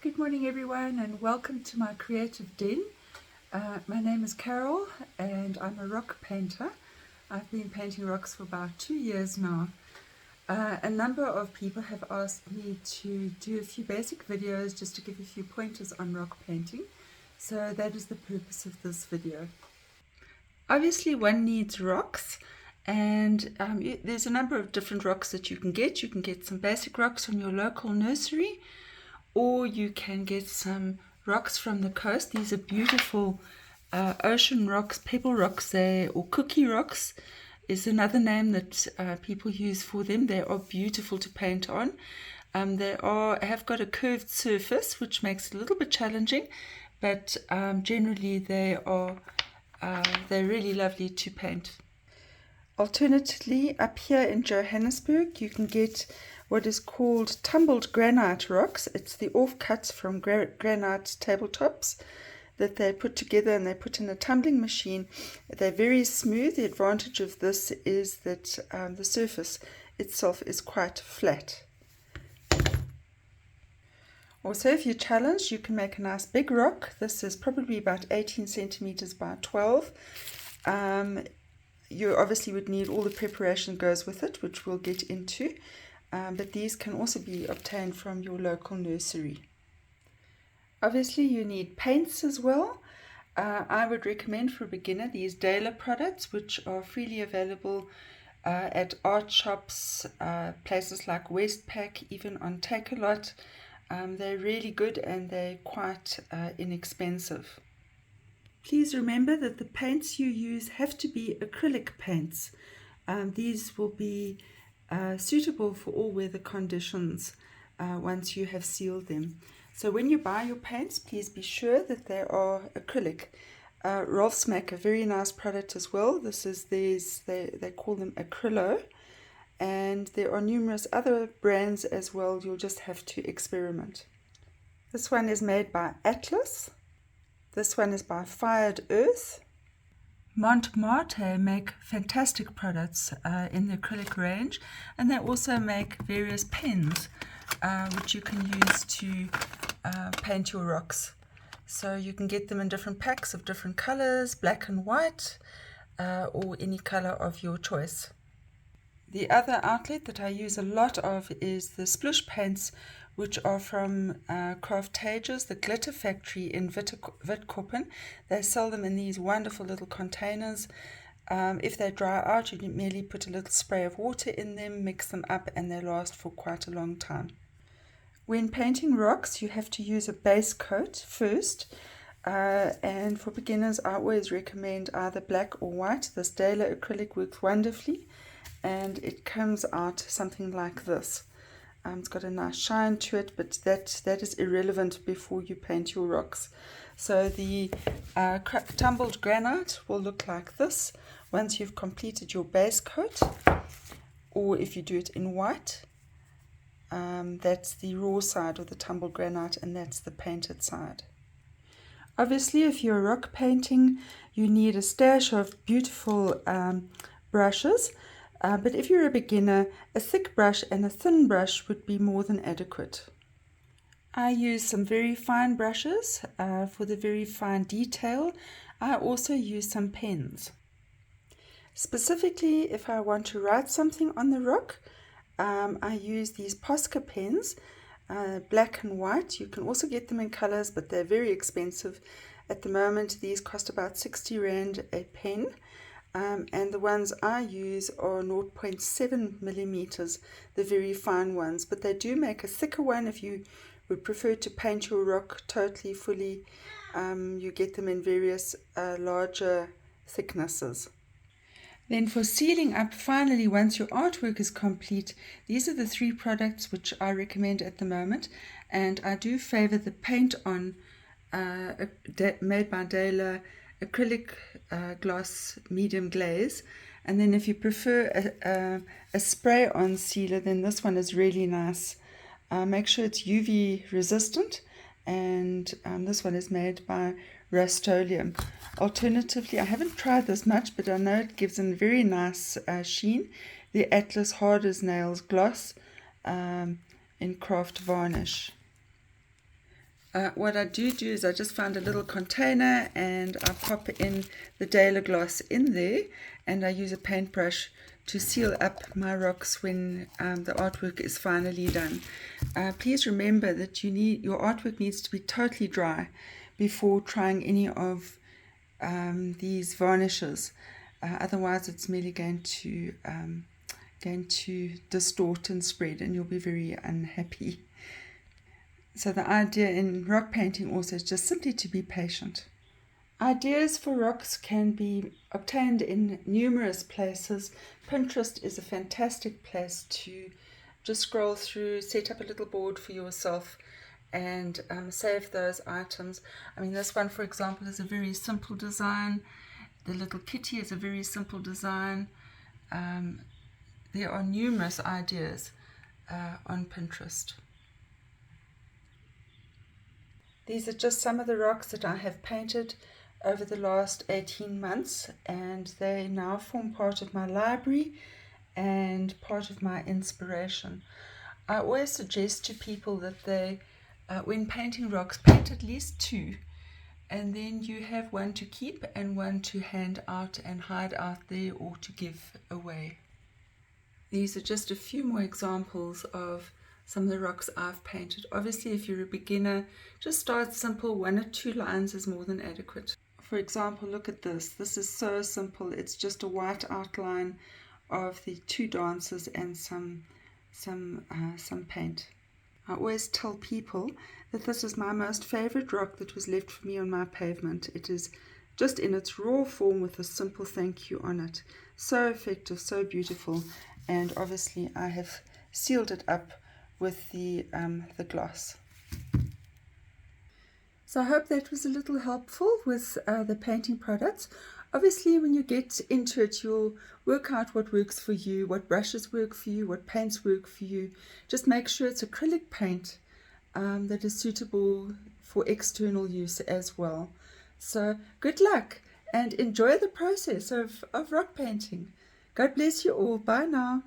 Good morning everyone and welcome to my creative den. My name is Carol and I'm a rock painter. I've been painting rocks for about 2 years now. A number of people have asked me to do a few basic videos just to give a few pointers on rock painting. So that is the purpose of this video. Obviously one needs rocks and there's a number of different rocks that you can get. You can get some basic rocks from your local nursery, or you can get some rocks from the coast. These are beautiful ocean rocks, pebble rocks, or cookie rocks is another name that people use for them. They are beautiful to paint on. They have got a curved surface, which makes it a little bit challenging, but generally they're really lovely to paint. Alternatively, up here in Johannesburg, you can get what is called tumbled granite rocks. It's the offcuts from granite tabletops that they put together and they put in a tumbling machine. They're very smooth. The advantage of this is that the surface itself is quite flat. Also, if you're challenged, you can make a nice big rock. This is probably about 18 centimeters by 12. You obviously would need all the preparation that goes with it, which we'll get into, but these can also be obtained from your local nursery. Obviously you need paints as well. I would recommend for a beginner these Daler products, which are freely available at art shops, places like Westpac, even on Takealot. They're really good and they're quite inexpensive. Please remember that the paints you use have to be acrylic paints. These will be suitable for all weather conditions once you have sealed them. So when you buy your paints, please be sure that they are acrylic. Rolf's make a very nice product as well. This is theirs, they call them Acrylo, and there are numerous other brands as well. You'll just have to experiment. This one is made by Atlas. This one is by Fired Earth. Montmartre make fantastic products in the acrylic range, and they also make various pens which you can use to paint your rocks. So you can get them in different packs of different colors, black and white, or any color of your choice. The other outlet that I use a lot of is the splush paints, which are from Craftages, the glitter factory in Witkoppen. They sell them in these wonderful little containers. If they dry out, you merely put a little spray of water in them, mix them up, and they last for quite a long time. When painting rocks, you have to use a base coat first. And for beginners, I always recommend either black or white. This Daler acrylic works wonderfully, and it comes out something like this. It's got a nice shine to it, but that is irrelevant before you paint your rocks. So the tumbled granite will look like this once you've completed your base coat, or if you do it in white, that's the raw side of the tumbled granite, and that's the painted side. Obviously, if you're rock painting, you need a stash of beautiful brushes. But if you're a beginner, a thick brush and a thin brush would be more than adequate. I use some very fine brushes for the very fine detail. I also use some pens. Specifically, if I want to write something on the rock, I use these Posca pens, black and white. You can also get them in colors, but they're very expensive. At the moment, these cost about 60 Rand a pen. And the ones I use are 0.7 millimeters, the very fine ones, but they do make a thicker one if you would prefer to paint your rock totally fully. You get them in various larger thicknesses. Then for sealing up, finally, once your artwork is complete, these are the 3 products which I recommend at the moment, and I do favor the paint on made by Daler acrylic gloss medium glaze, and then if you prefer a spray on sealer, then this one is really nice. Make sure it's UV resistant, and this one is made by Rust-Oleum. Alternatively, I haven't tried this much, but I know it gives a very nice sheen, the Atlas Hard as Nails gloss in craft varnish. What I do is I just find a little container and I pop in the Daler gloss in there, and I use a paintbrush to seal up my rocks when the artwork is finally done. Please remember that your artwork needs to be totally dry before trying any of these varnishes. Otherwise it's merely going to distort and spread, and you'll be very unhappy. So the idea in rock painting also is just simply to be patient. Ideas for rocks can be obtained in numerous places. Pinterest is a fantastic place to just scroll through, set up a little board for yourself, and save those items. I mean, this one, for example, is a very simple design. The little kitty is a very simple design. There are numerous ideas on Pinterest. These are just some of the rocks that I have painted over the last 18 months, and they now form part of my library and part of my inspiration. I always suggest to people that they, when painting rocks, paint at least 2, and then you have one to keep and one to hand out and hide out there or to give away. These are just a few more examples of some of the rocks I've painted. Obviously, if you're a beginner, just start simple. 1 or 2 lines is more than adequate. For example, look at this. This is so simple. It's just a white outline of the 2 dancers and some paint. I always tell people that this is my most favorite rock that was left for me on my pavement. It is just in its raw form with a simple thank you on it. So effective, so beautiful, and obviously I have sealed it up with the gloss. So I hope that was a little helpful with the painting products. Obviously, when you get into it, you'll work out what works for you, what brushes work for you, what paints work for you. Just make sure it's acrylic paint that is suitable for external use as well. So good luck and enjoy the process of rock painting. God bless you all. Bye now.